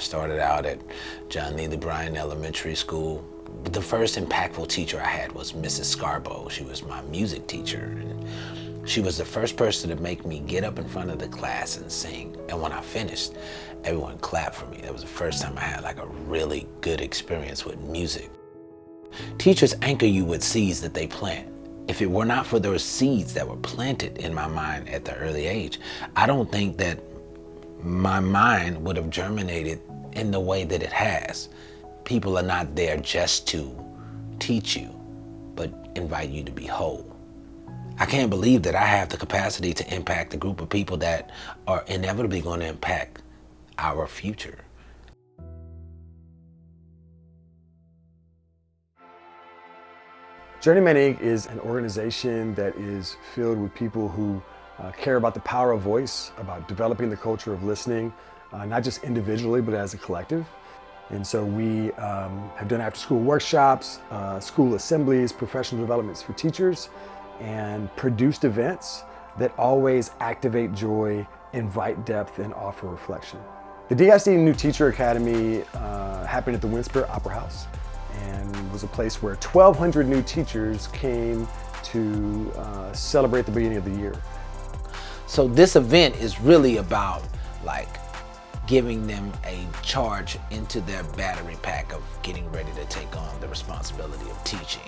started out at John Neely Bryan Elementary School. The first impactful teacher I had was Mrs. Scarborough. She was my music teacher, and she was the first person to make me get up in front of the class and sing. And when I finished, everyone clapped for me. That was the first time I had like a really good experience with music. Teachers anchor you with seeds that they plant. If it were not for those seeds that were planted in my mind at the early age, I don't think that my mind would have germinated in the way that it has. People are not there just to teach you, but invite you to be whole. I can't believe that I have the capacity to impact a group of people that are inevitably going to impact our future. Journeyman Inc. is an organization that is filled with people who care about the power of voice, about developing the culture of listening, not just individually, but as a collective. And so we have done after-school workshops, school assemblies, professional developments for teachers, and produced events that always activate joy, invite depth, and offer reflection. The DIC New Teacher Academy happened at the Winspear Opera House, and was a place where 1,200 new teachers came to celebrate the beginning of the year. So this event is really about like giving them a charge into their battery pack of getting ready to take on the responsibility of teaching.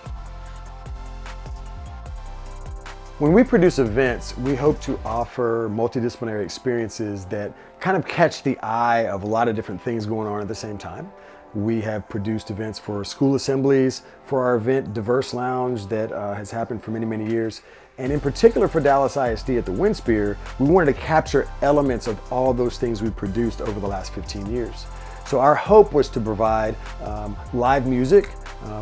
When we produce events, we hope to offer multidisciplinary experiences that kind of catch the eye of a lot of different things going on at the same time. We have produced events for school assemblies, for our event Diverse Lounge that has happened for many, many years. And in particular for Dallas ISD at the Winspear, we wanted to capture elements of all those things we produced over the last 15 years. So our hope was to provide live music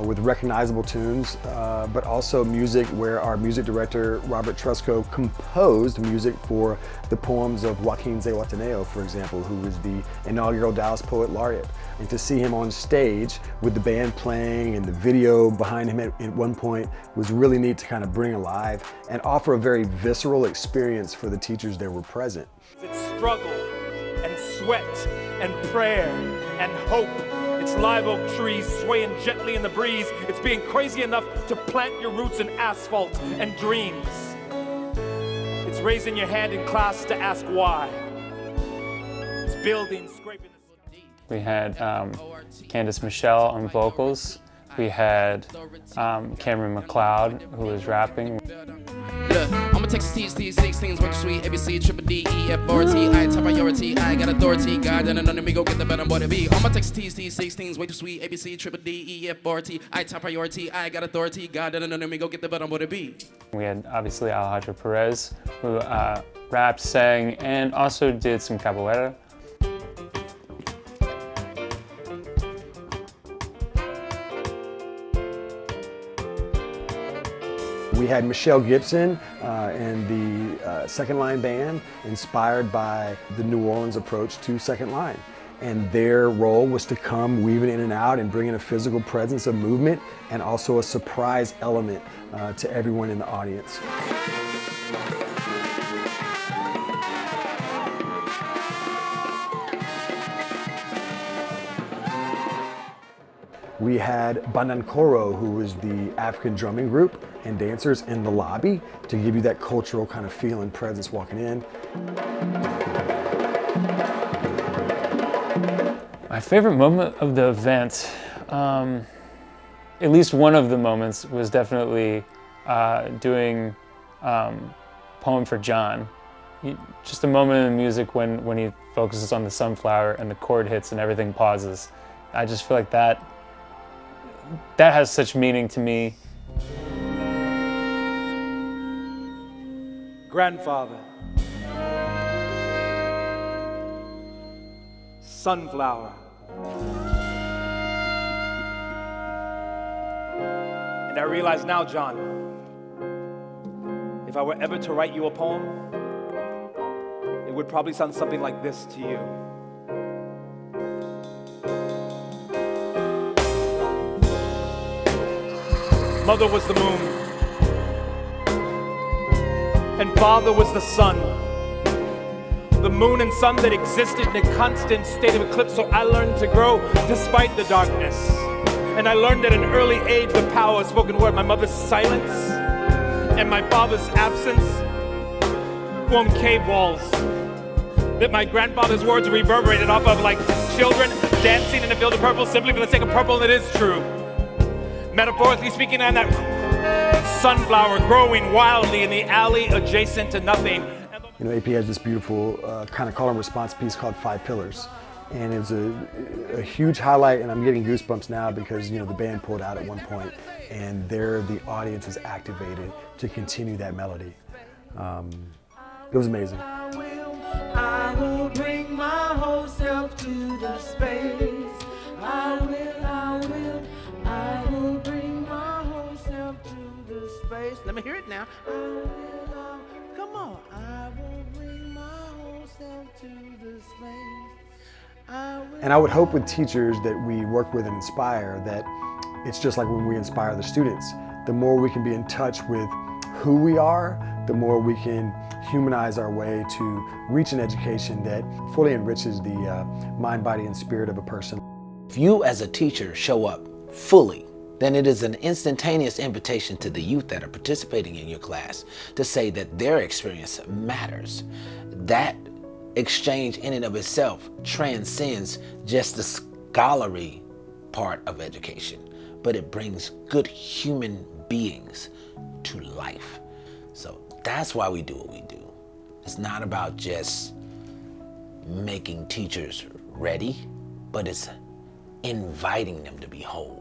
with recognizable tunes, but also music where our music director, Robert Trusco, composed music for the poems of Joaquin Zihuatanejo, for example, who was the inaugural Dallas Poet Laureate. And to see him on stage with the band playing and the video behind him at one point was really neat to kind of bring alive and offer a very visceral experience for the teachers that were present. It's struggle and sweat and prayer and hope. It's live oak trees swaying gently in the breeze. It's being crazy enough to plant your roots in asphalt and dreams. It's raising your hand in class to ask why. It's building, scraping the... We had Candace Michelle on vocals. We had Cameron McLeod, who was rapping. Look, I'm a Texas T, 16s, what you sweet, ABC, triple D, E, F, R, T, I, top priority, I got authority, God, and then me go get the better boy to be. I'm a Texas T, 16s, way too sweet, ABC, triple D, E, F, R, T, I, top priority, I got authority, God, and then me go get the better boy to be. We had obviously Alejandro Perez, who rapped, sang, and also did some capoeira. We had Michelle Gibson and the Second Line Band, inspired by the New Orleans approach to Second Line. And their role was to come weaving in and out and bring in a physical presence of movement and also a surprise element to everyone in the audience. We had Bandancoro, who was the African drumming group and dancers in the lobby to give you that cultural kind of feel and presence walking in. My favorite moment of the event, at least one of the moments, was definitely doing Poem for John. Just a moment in the music when he focuses on the sunflower and the chord hits and everything pauses. I just feel like that has such meaning to me. Grandfather, sunflower, and I realize now, John, if I were ever to write you a poem, it would probably sound something like this to you. Mother was the moon, and father was the sun. the moon and sun that existed in a constant state of eclipse. So I learned to grow despite the darkness. And I learned at an early age the power of spoken word. My mother's silence and my father's absence formed cave walls that my grandfather's words reverberated off of, like children dancing in a field of purple simply for the sake of purple, and it is true. Metaphorically speaking, I'm that sunflower growing wildly in the alley adjacent to nothing. You know, AP has this beautiful kind of call and response piece called 5 Pillars. And it was a huge highlight, and I'm getting goosebumps now because, you know, the band pulled out at one point and the audience is activated to continue that melody. It was amazing. I will bring my whole self to the space. I will bring my whole self to the space. Let me hear it now. Come on. I will bring my whole self to the space. And I would hope with teachers that we work with and inspire that it's just like when we inspire the students. The more we can be in touch with who we are, the more we can humanize our way to reach an education that fully enriches the mind, body, and spirit of a person. If you as a teacher show up fully, then it is an instantaneous invitation to the youth that are participating in your class to say that their experience matters. That exchange in and of itself transcends just the scholarly part of education, but it brings good human beings to life. So that's why we do what we do. It's not about just making teachers ready, but it's inviting them to be whole.